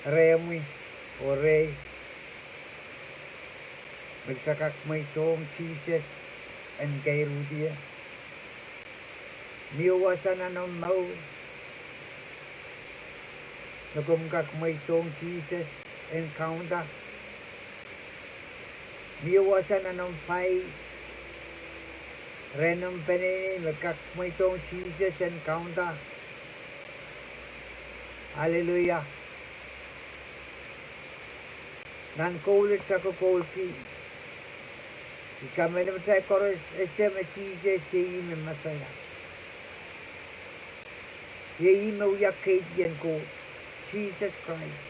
Remui, ore, bersakak maitong Jesus and kairudia. Miwasan anong mau, nagumkak maitong Jesus encounter. Miwasan anong pai, renong penini, nagkak maitong Jesus encounter. Hallelujah. Nan kulit sa kukulki. Ika menimtay koros eseme Jesus yeime masaya. Yeime uyak kaitian ko. Jesus Christ.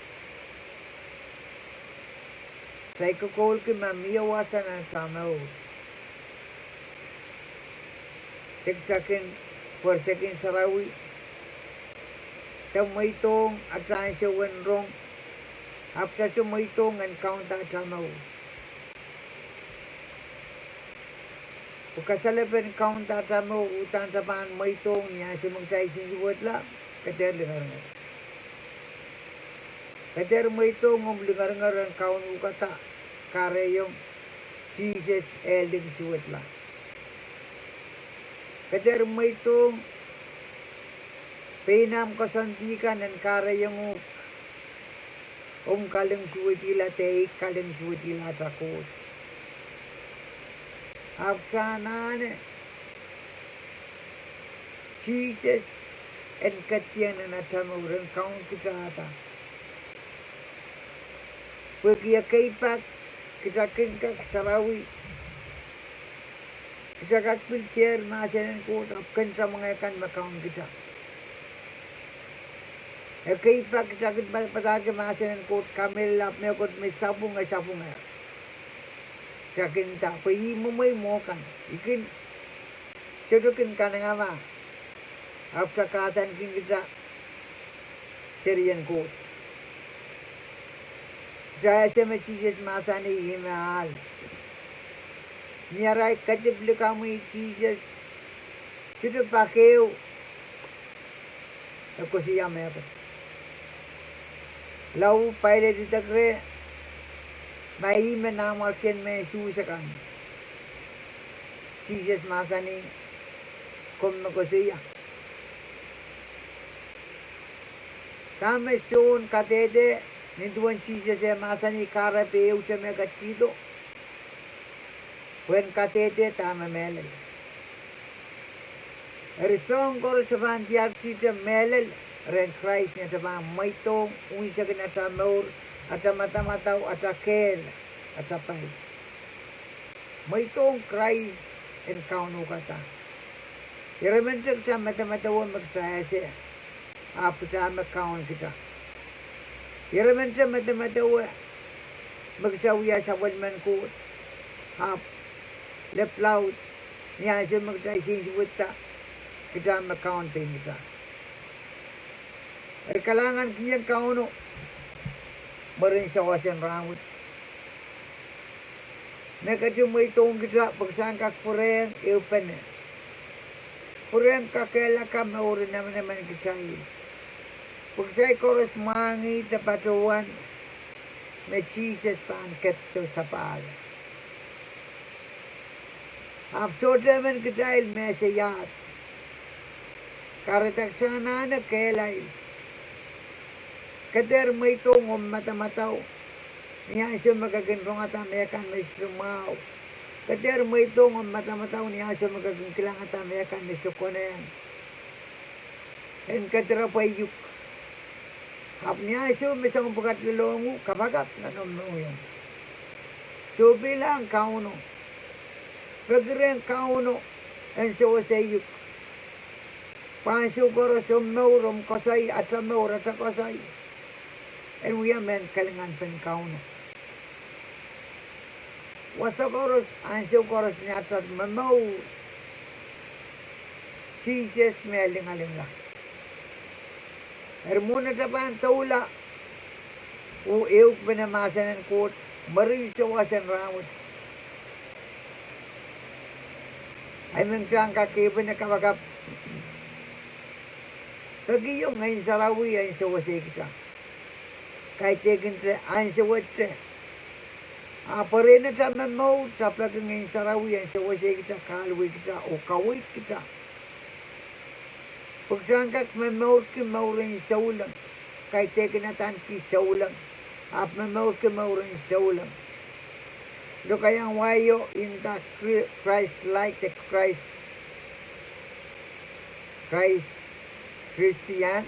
Sa kukulki mamiyawasan ang samaw. Tiksakin, porsekin sarawi. Sa maitong at saan siya wenrong. After to maitong and count at samaw. Ukasalapan count at samaw utan sa paan maitong niya si magsay sinsiwat lang. Kader lingar-ngar. Kader maitong lingar-ngar ang count ukata. Kare yung Jesus elding siwat lang. Kader maitong pinam kasantikan and kare yung kaling suwitila te kaling suwitila takot. Afsanane Jesus and katyan na natamurang kaun kita ata. Pagya kaipak kita kingkak sarawi. Kita kakpil share masanan ko tapkan sa mga ikan makaun kita. Kay pagkakit patake masanan ko kamel lap me ko may sabung ay. Sakin ta pay mo may mokan. Ikin cedokin kanang ama. After katan king kita serian ko. Jaya se me Jesus masani himal. Niarai katip likamu Jesus. Cedo pakeu. Ako siya me ako. Lau pahले ditagre, mai में नाम अर्चन में सूचकान, Jesus masani, kom ko siya. Kame son katede, ninduan Jesus masani kara pe uche me gatido, when katede tama melel. Risong koro saban diartite melel. Ren Christ niya sa maitong uisa na sa maur at sa mata-mataw at sa kel at sa pay. Maitong Christ encounter kata. Iramentag sa mata-mataw magsaya siya. Apo sa makaunt kita. Iramentag mata-mataw magsawiya sa walman ko. Hap leplaw niya siya magsaya siya kita makaunt kita. Kalangan kiyang kauno marin sa wasan rawit. Nakadyo mo itong kita pagsaan kak puren iupan. Puren kakela ka maurin naman kisay. Pagsay koros mangi tapatuan may Jesus pangkat to sa paal. Absurd naman kisay may sayat. Karataksanan na kelay. Kader may itong mata-mataw. Niya siya magaganrong at amayakan may sumaw. Kader may itong mata-mataw. Niya siya magagankilang at amayakan may sukunen. And kader pa yuk. Hap niya siya may isang bagat lilongo. Kabagat na naman yan. So bilang kauno. Pagren kauno. And so sa yuk. Pansyo ko sa maurom kasay at sa maur at sa kasay. And we are men kalingan pen kauno. Wasakoros ansyo koros niya at mamaw. Jesus meling-aling lang. Muna tapan taula. O euk pinamasan ng kot. Marisawasan rawit. Ay mensang kakipin na kabagap. Kagiyong ngayon sa rawi ay sa wasay kita. Kay taken tre ansa watre. Apa rena sa memau sa plagang ng sarawi ang sa wasi kita kalwi kita o kawit kita. Pagsangkak memau ki maurin sa ulang. Kay taken natan ki sa ulang. Ap memau ki maurin sa ulang. Do kayang wayo in the Christ like the Christ Christian.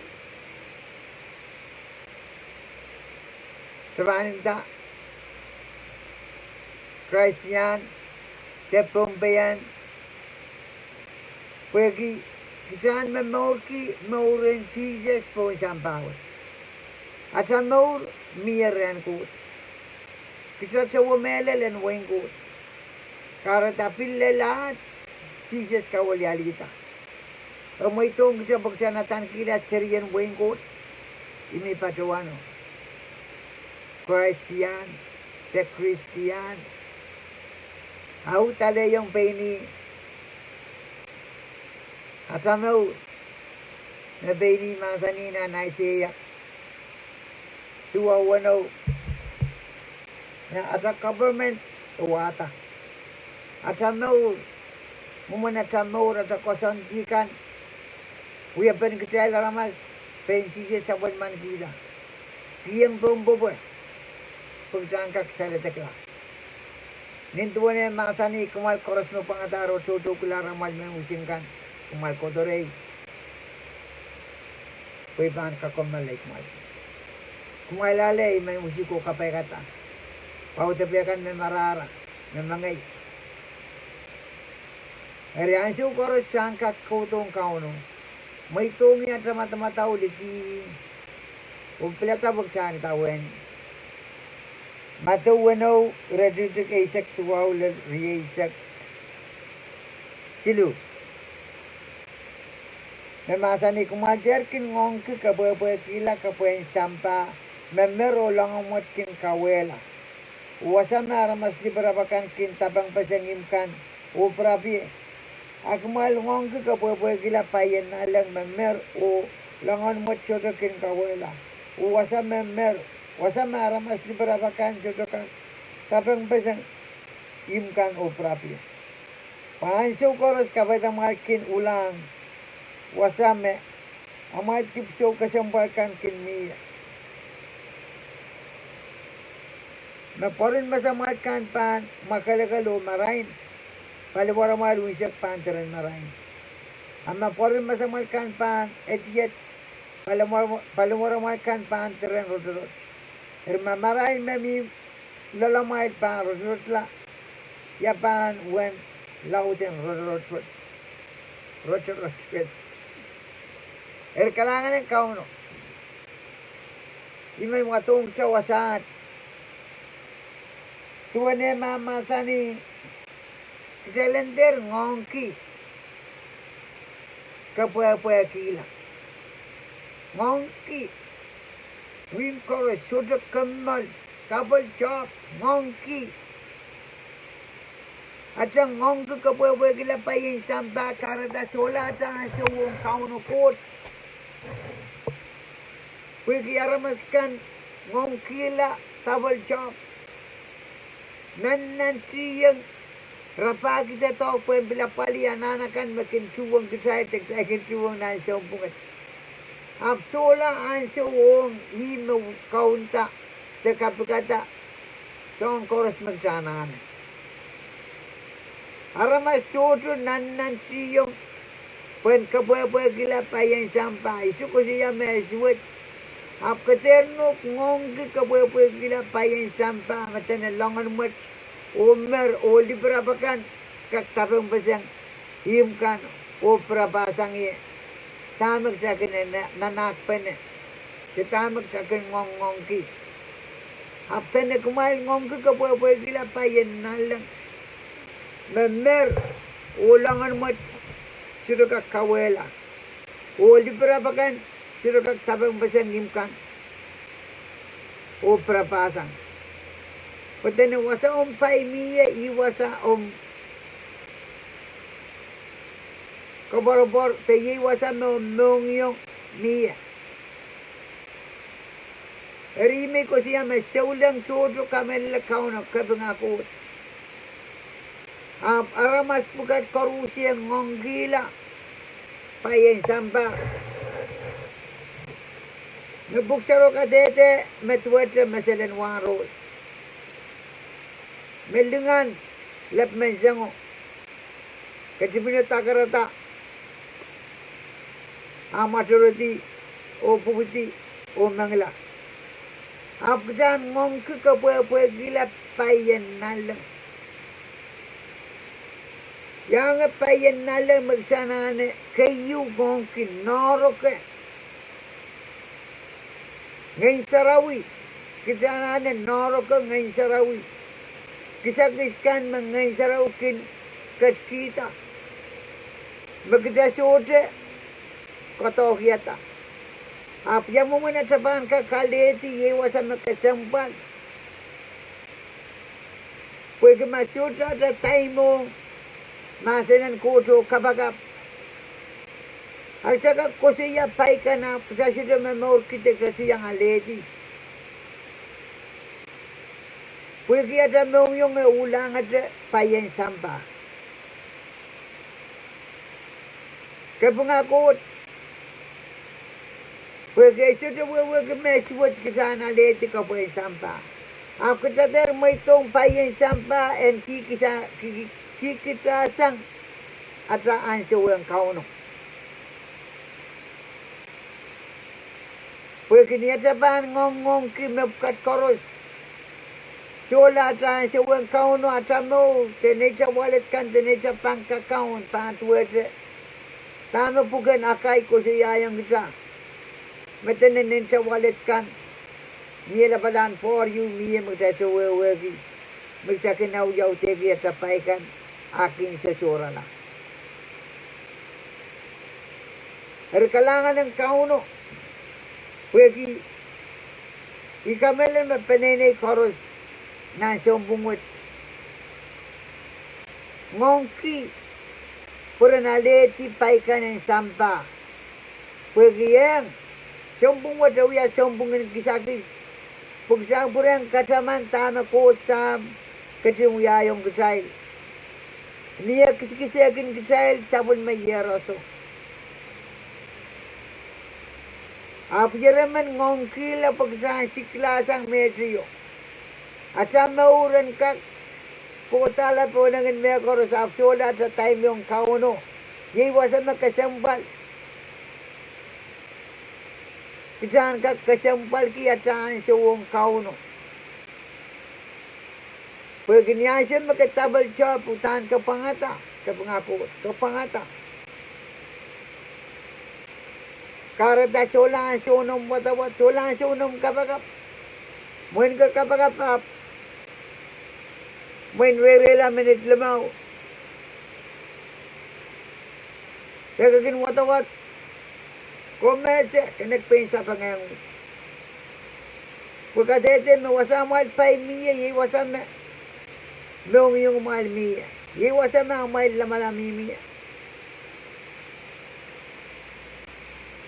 Sabanin ta Christian, Kepwepwekihla, Pwegi, kisan memorki, mauren Jesus po isang bawat. At sa maur, miyaran ko. Kisa sa wamelelen weng ko. Karatapil lahat, Jesus kawalyali kita. May itong sa pagsanatan kilat seriyan weng ko. Imi patuano. Christian, the Christian. Au tale yung paini. Asamaw. Na paini masanina na siya. Tuwawano. Na asa government uwata. Asamaw. Mumuna samaw at kosantikan. Uya pen kecil ramas. Pensinya saban man kita. Kiyang bombo. Pagtangkak sa letakla. Nintuan yang masani kumal koros no pangataro tutu kulara mal mengusingkan kumal kodorei. Kuiban ka kumal like mal. Kumal lalay mengusiko kapay kata. Pau tepiakan memarara memangay. Hari ansu koros sangkak kutong kauno. May tungi at mata-mata uliki. Umpilata buksan tawen. Mathew wano reduce isak tuwaw riisak silu. Memasa ni kumajar kin Ngoangki Kepwepwekihla kapwen sampa memero lang umot kin kawela. Uwasa maramas liberabakan kin tabang pasangimkan uprabi. Akmal Ngoangki Kepwepwekihla payen nalang memer o langan umot chodo kin kawela. Uwasa memer wasa maramas liberabakan jodokan tabang pasang imkan uprabi. Pahansu koros kabata makin ulang. Wasame amat tipso kasampakan kinmiya. Na porin masamatkan pan makalagalo marain. Paliwara maluisak pantaran marain. Ama porin masamatkan pan etiyet paliwara makan pantaran rodorot. Irma marain mami lalamait pan rodorot la. Yapan wen lauten rodorot. Rodorot. Kailangan ng kauno. Imay mga tong sa wasat. Tuwan e mamasa ni Kalender Ngoangki Kepwepwekihla. Ngoangki. Wim kore sudah kemal. Kabel job. Ngoangki. At sa Ngoangki Kepwepwekihla pa yung samba karada sola at ang suwong kauno kot. Pwede aramaskan Ngoangki tabal job. Nanleng rapagi sa tao po yung bilapali ananakan makin suwang kisaytek sa akin suwang na sa umpungan. Apsola ang suwang himo kaunta sa kapikata sa ang koras magsanaan. Aramas tuto Nanleng Pwen Kepwepwekihla pa yung sampay. Isu ko siya may suwet. Ap katerno Ngoangki Kepwepwekihla pa yung sampay. Mata na langan mat. Umer o liberabakan. Kaktabang basang. Himkan o prabasang iya. Tamag sa akin nanakpan. Tamag sa akin Ngoangki. Ap na kumain Ngoangki Kepwepwekihla pa yung Nanleng. Memer o langan mat. Sudah kawela. O liberabakan. Sudah tabang basang himkan. O prapasang. Pati na wasa pay miya. Iwasa kabarabor. Pagi wasa mengyong miya. Rimi ko siya may saulang tuto kamel lakaw na kabangakot. Aramas pugat karusi ang Ngoangki payen samba. Nabuksaro ka dete metwete maselen waros. Meldungan lap mensango. Kajibino takarata. Amaturati o puguti o mangla. Abdan Ngoangki Kepwepwekihla payen Nanleng. Yang payen Nanleng magsanane kayu Ngoangki noroke. Ngayon sarawi. Kisanane noroke ngayon sarawi. Kisakiskan ngayon sarawkin kaskita. Magdasote katohyata. Apya mo muna sabahan ka kaleti yewa sa makasampal. Pwede masuta sa tayo mo masanan koto kabagap. At saka ko siya pay ka na sa siya mamawar kita kasi yung aleti. Pwede yata mo yung ulang at payen sampa. Kapangakot. Pwede siya wag meswat kita na aleti ka payen sampa. Ako tatar mo itong payen sampa and kikitasang atraan siya walang kauno. Pwede niya sabahan Ngoangki mapkat koros. Chola atraan siya walang kauno atramo. Tenay siya wallet kan, tenay siya pangkakaon, pangatuwete. Tama pugan akay ko siya yung kita. Matanin siya wallet kan. Miya labadan for you, miya magsasawawaги. Magsakinaw-yaw tegi at sapaykan aking sasura na. Kalangan ng kauno. Pwede ikamela mapanenay koros na siyang bungot. Ngoangki pura naleti paykan ng sampa. Pwede yan. Siyang bungot daw yan, siyang bungot kisakis. Pugsang pura ang kasaman tama ko sa kasimuyayong kisayl. Niya kisikisyakin kisayl sabon may yeroso. Apjaraman Ngoangki la pagsang siklasang medyo. At sa mauran ka, putala po nangin may koros apsola sa time yung kauno. Iwasan makasambal. Kisahan ka kasambal kiyataan sa uong kauno. Pwede niya siya makatabal siya, putahan ka pangata. Kapangakot, kapangata. Karata solaan siya unong watawat, solaan siya unong kapagap. Muen ka kapagap, muen rerela minit lamaw. Kaya kakin watawat, kumese, kanagpensa pa ngayon. Pagkatete, mawasam at pay miya, iwasam na. Noong yung mahal miya. Iwasam na ang mahal na malami miya.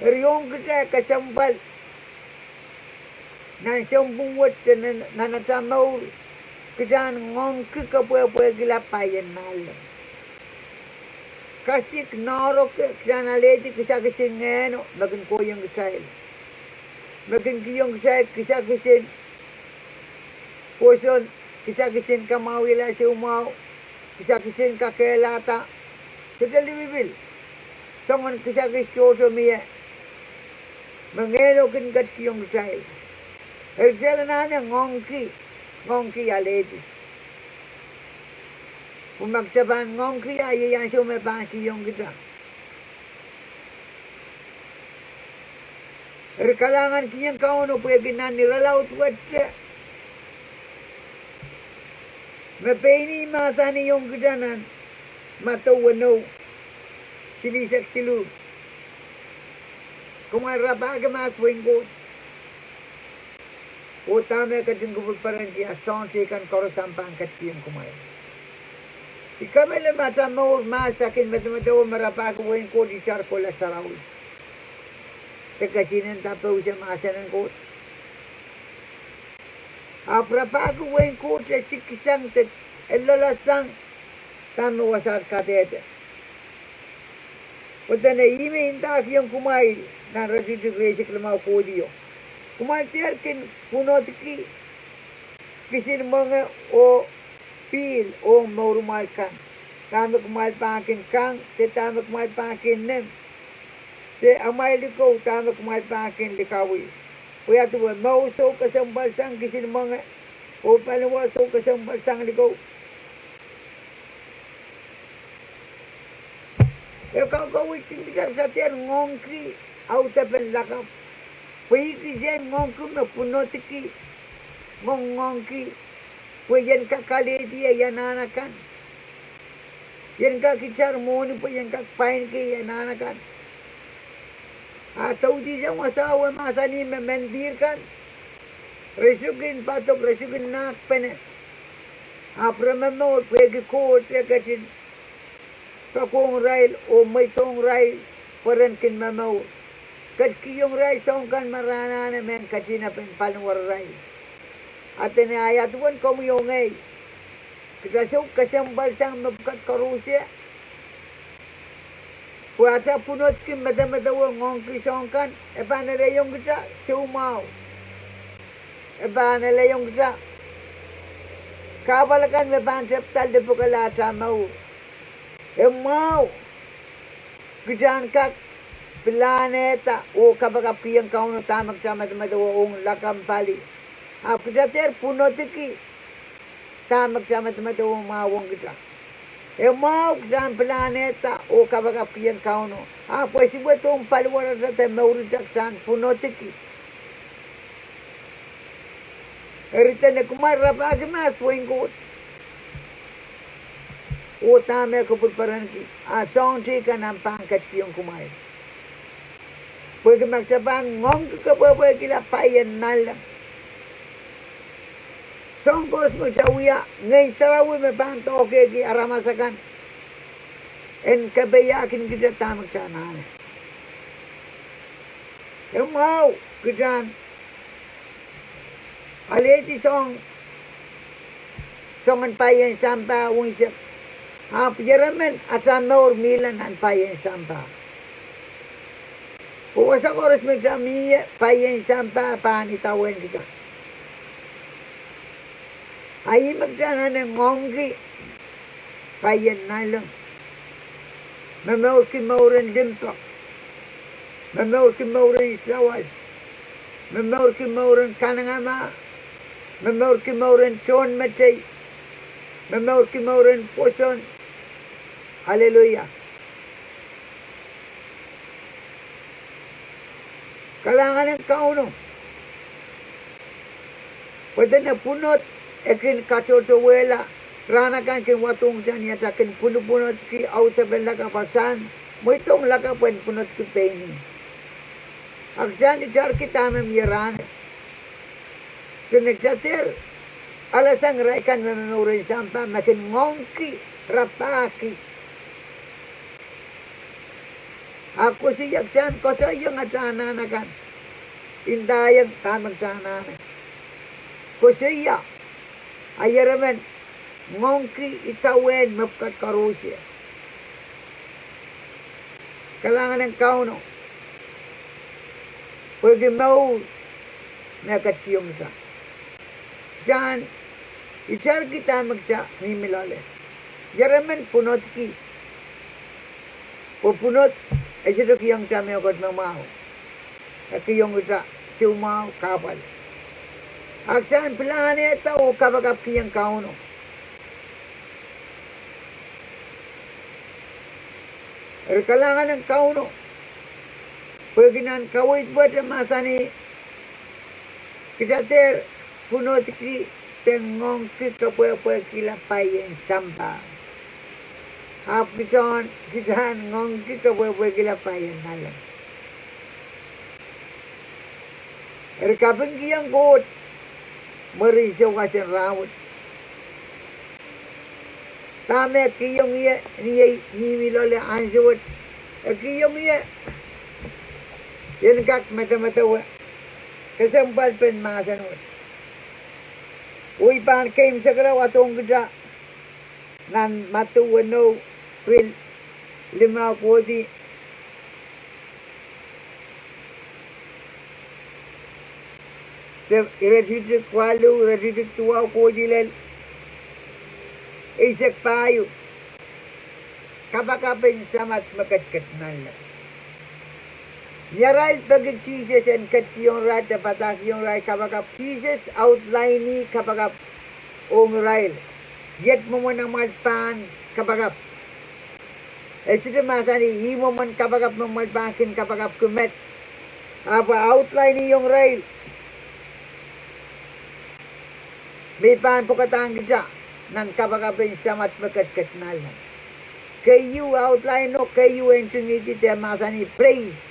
Riyong kita kasambal. Nang siyang bungot na nasamaw. Kisaan Ngoangki Kepwepwekihla payen Nanleng. Kasi knarok kisaan aleti kisa kisin ngeno. Maging koyong kisayl. Maging kiyong kisayl kisa kisin. Puson. Kisa kisin kamawila si umaw. Kisa kisin kakelata. Kita libibil. Songon kisa kisyoso miya. Mangelo kin kat kiyong kisayl. Erjala na niya Ngoangki. Ngoangki aleti. Kung magsabahan Ngoangki ayayan siya umabang kiyong kita. Kalangan kiyang kauno pwede na nilalaw tuwad siya. Mapeni mata ni yung kidanan. Matawano. Silisak silu. Kung marabaga maswing ko. Utama ka din kupagparan kaya sonsi kan korosampang katiyang kumain. Ikamela mata mo masakin matamatawa marabaga weng ko di sarkola sarawi. Kagasinan tapaw siya maasanan ko. Aprapaku wen kote sikisang te elola sang tanu wasat katete. Utane ime intak yung kumay na rasidu gresi kelama kodio. Kumay tiarkin punotiki kisin mga o pil o maurumal kan. Tamak mal pakin kang te tamak mal pakin nem. Te amay liko tamak mal pakin likawi. Kuya tuwa mau so kasambal sang kisin mga o palawa so kasambal sang liko. Kau itin kita satiar Ngoangki au tapen lakap. Pagi sian Ngoangki na punotiki Ngoangki. Puyan ka kali dia yan anakan. Yan ka kicar moni puyan ka pain ki yan anakan. Atau di jang masawa masani mendir kan. Resukin patok resukin nak pene. Apra memor pagi kot ya kacin. Kakong rail o may tong rail parankin mamaw. Kat kiyong rail songkan marana na men kachina pen panwar rail. Atene ayatuan komuyong ay. Kasyaw kasyambal sang mabkat karusya. Kuwata punot kim madamadawa Ngoangki songkan. Eba nalayong kita siumaw. Eba nalayong kita. Kabalakan meban septal de pukalata mau. Emau kijan kak planeta o kabagap kiyang kauno tamak sama madawa ong lakam pali. Apitater punotiki tamak sama madawa mawong kita. Emau kijan planeta o kabagap kiyang kauno. Apo sibuat ong palwara sa mauritak san punotiki. Erita na kumarap agmas wingkot. Utame ko pulparan ki asong ka ng pangkat yung kumay. Pwede magsabang Ngoangki Kepwepwekihla payan Nanleng. Songkos mo sa uya ngay sarawi me panto ke ki aramasakan. En kabayakin kita tamak sa nane. Emau kijan aleti songan payan sampa unsip. Pijaraman asam naur milan an payen sampa. Puwasa koros migsamiya payen sampa pani tawen kita. Ayi magsana ng Ngoangki payen Nanleng. Mamaur ki mauran dimpak. Mamaur ki mauran sawal. Mamaur ki mauran kanangama. Mamaur ki mauran chon matay. Mamaur ki mauran poson. Haleluya. Kalangan ng kauno. Pwede na punot. Ekin katotowela. Ranakan kin watong dyan yata kin punot ki autapen lakapasan. Mo itong lakapan punot ki peni. Agsan itar kita memyaran. Kinagsatir. Alasang raikan memamurin sampa. Makin Ngoangki. Rapaki. Ako siyak siyan ko sa iyong atsana na kan. Indayang tamang sana na. Ko siya. Ayaraman. Ngoangki itawen mapkat karusya. Kalangan ng kauno. Pwede mau nakatiyong sa. Diyan. Itar kita magsa mimilale. Yaraman punot ki. Pupunot. Ay sito kiyang kami agad mamaw. At kiyong isa, siumaw, kapal. Aksan planeta o kabagap kiyang kauno. Kalangan ng kauno. Pagkinan kawit buat masa ni kita ter punot ki Ngoangki Kepwepwekihla payen sampa. Apiton kita Ngoangki Kepwepwekihla payen Nanleng. Erkapin kiyang kot merisau kasin rawat. Tame kiyong iya nimilole ansuat. Kiyong iya yan kak mata-mata wa. Kasambal pen masanot. Uy pan came sa karaw atong gada. Nan matuwano will lima kodi. Iradidik walu, iradidik tuwa kodi lel. Isek payo. Kapakapin samat makatkat nanleng. Yarai bagi Jesus and kat yung rai tapatak yung rai kapakap. Jesus outline ni kapakap ong rai. Yet mo mo nang malpan kapakap. Esito masani himo man kapakap ng malpakin kapakap kumet. Apa outline ni yung rai. May pan po katang gija nan kapakapin samat makatkat nanleng. Kayu outline no kayu entungiti te masani praise.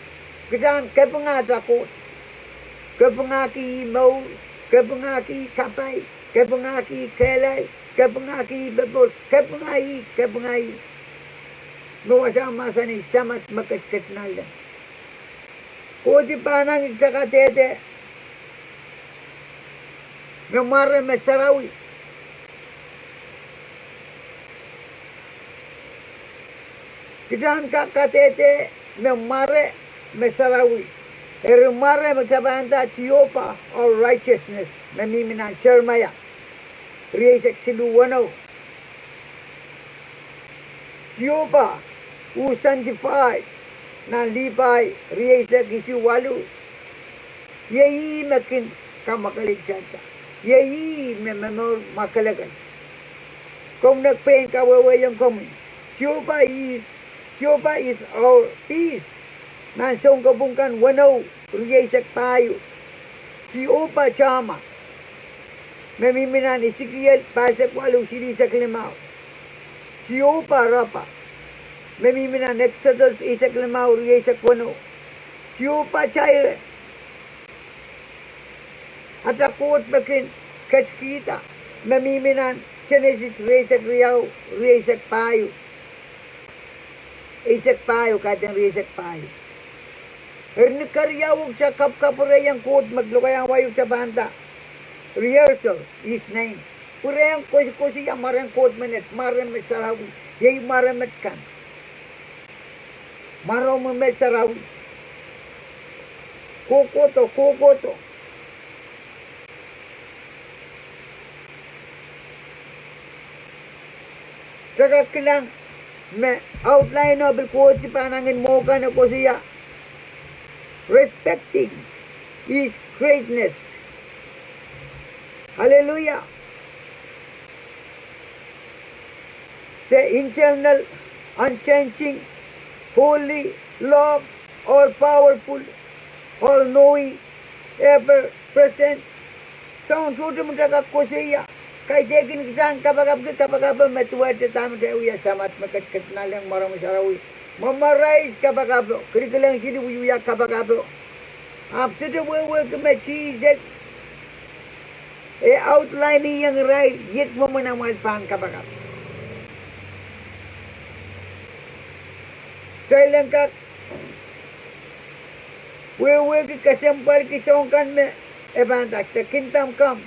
Kadang kepengata ko, kepengaki mau, kepengaki kapai, kepengaki kelai, kepengaki bebol, kepengai. Mawasa masani samat makatkat nanleng. Kodi panang ikakatete, memare mesarawi. Kadang kakatete, memare mesarawi. Erumare magkabanda tiyopa or righteousness. Namiminan Shermaya. Riyesek siluwano. Tiyopa who sanctified. Nanlipay. Riyesek isiwalu. Yeyi makin kamakaligkanta. Yeyi memamor makalagan. Kung nagpain ka wawayang kami. Tiyopa is our peace. Nansong kabungkan wano, riyesek payo. Si Opa Chama. Memiminan Ezekiel, pasek walu silisak limaw. Si Opa Rapa. Memiminan Exodus, isak limaw, riyesek wano. Si Opa Chaire. At akot makin kachkita. Memiminan Genesis, riyesek riyaw, riyesek payo. Isak payo, kadang riyesek payo. Karyaw sa kapurayang kod maglukayang wayo sa banda. Rehearsal is name. Purayang kusi yang marang kod manet, marang mesarawi. Yay marang metkan. Marang mesarawi. Kokoto. Saka kilang me outline of kod si panangin mo ka na kusiya. Respecting His greatness. Hallelujah. The internal, unchanging, holy, love, all powerful, all knowing, ever present. Sound sudah menjaga kusiya. Kay dekin kisang kapagap metuwet tamat uya samat makat nalang marang sarawi. Mamarais kapagaplo, kerikelang sini uyuya kapagaplo. After the work of Jesus, outlining yang right, yet mo manang pang kapagap. Kailan ka, work kasampar kisongkan me, evantak, the kingdom come,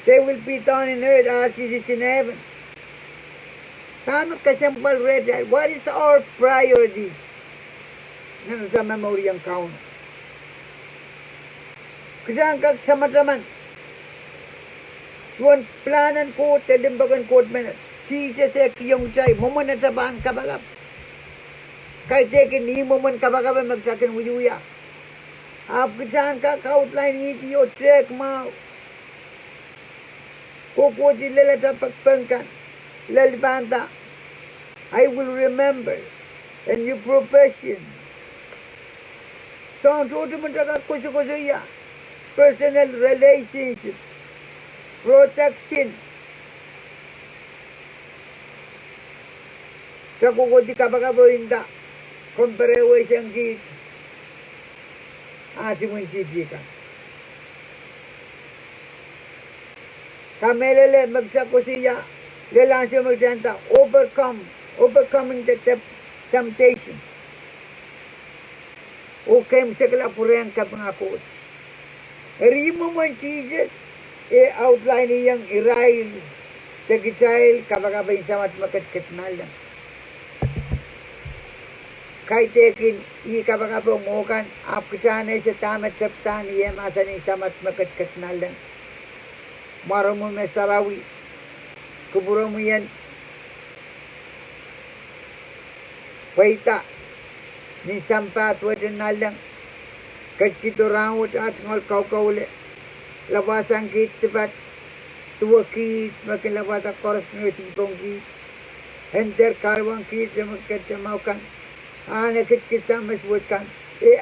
they will be done in earth as it is in heaven. Tama kasampal red. What is our priority? Nang sa memory ang kauna. Kasang kag samataman. Tuan planan ko, telimbagan ko at Jesus ek yung chay, muman na sabang kabagap. Kay tekin ni muman kabagap magsakin wuyuya. Kasang kag outline iti yo check mo. Kuko sila sa pagpangkan. Lalibanda. I will remember and your profession. So, kusa personal relationship, protection. Sa kukudi kapagabo hinda, kumparewa siyang git. Asing mong sisikan. Kamelele magsako siya, lelang siya magsanta, overcoming the temptation. Okay, sa kalapurian ka mga coach. Rimo mo Jesus, outline yang irai tegisail kabagabay samat makat nalang. Kay tekin kabagabong ngokan apkisane sa tamat saptan iya masani samat makat nalang. Maramu mesarawi kuburamu yan waita ni sampat wajan nalang kachito rawut at ngol kau le labasan kit tepat tua kit makin labasa koros ngeti bongki enter kalwang kit makin jamaukan ane kit kita mesbutkan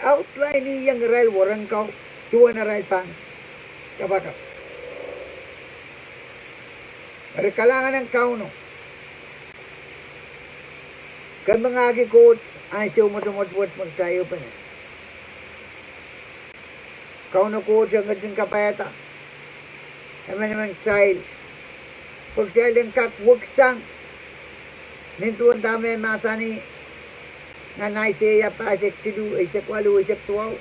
outline yang rail warang kau tua na rail pan kabaka ada kalangan ng kauno. Kamangagi ko ay siya umot-umot magsayo pa niya. Kauno ko siya ngading kapayata. Naman naman sail. Pag siya lang kakwaksang. Nintuan dami masa ni nanay siya pasik silu ay siya kwalo ay siya tuwaw.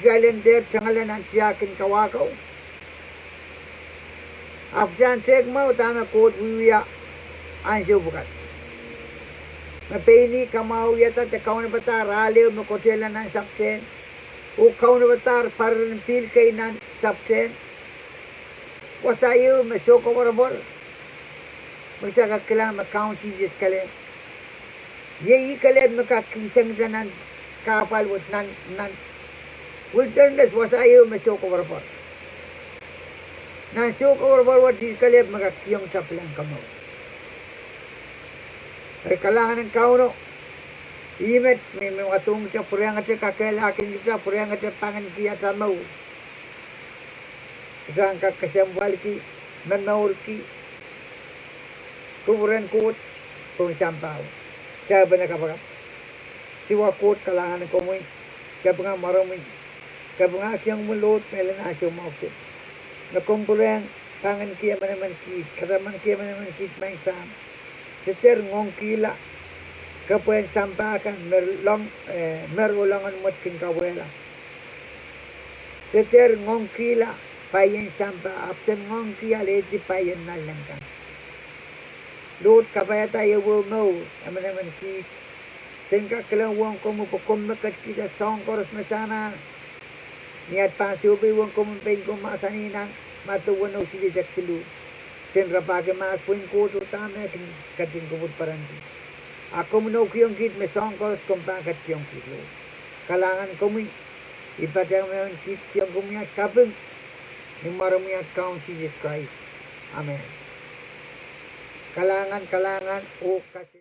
Siya lang der sangalan ang siyakin kawakaw. Afjan cek mau tanah kot wiya ansyo bukat. Mapeni kamau ya ta kawan bata rale me kotela nan sabsen. U kawan bata parin pil kay nan sabsen. Wasayo me soko barabol. Magsa ka kailangan ma-count Jesus kale. Ye kale me ka kisang nan kapal wot nan wilderness wasayo me soko barabol. Na syuk or di kalib magakiyong sa pilang kamaw. Ay kalangan ng kauno. Imet may mga tung siya puriang at siya kakailakin siya puriang at siya pangan siya sa mau. Isang kakasyambal ki, manmaur ki. Kuburan kuot, kung sampaw. Siya ba nakapagat? Siwa kuot kalangan ng kumoy. Siya ba nga marami. Siya ba nga siyang mulot, may lang siyang maupit. Nakumpulan tangan kia manaman kit, karaman kia manaman kit main sam. Seter Ngoangki la, kapuan sampakan merulangan mutkin kawela. Seter Ngoangki la, payen sampa, absen Ngoangki aleti payen Nanleng kan. Lut kapayata yawo mau, manaman kit. Sengka kelang wong komu pokom mekat kita song koros mesana. Niat pasubi wong kumpeng kumasaninan matuwan o sige jaksilu. Senra pake mas puin ko to tame kating kubut paranti. Ako mo kiyong kit me song koros kumpakat kiyong kilo. Kalangan kumi ipatang mo kit kiyong kumiyak kapeng ni maramiyak kaun Jesus Christ. Amen. Kalangan o kasi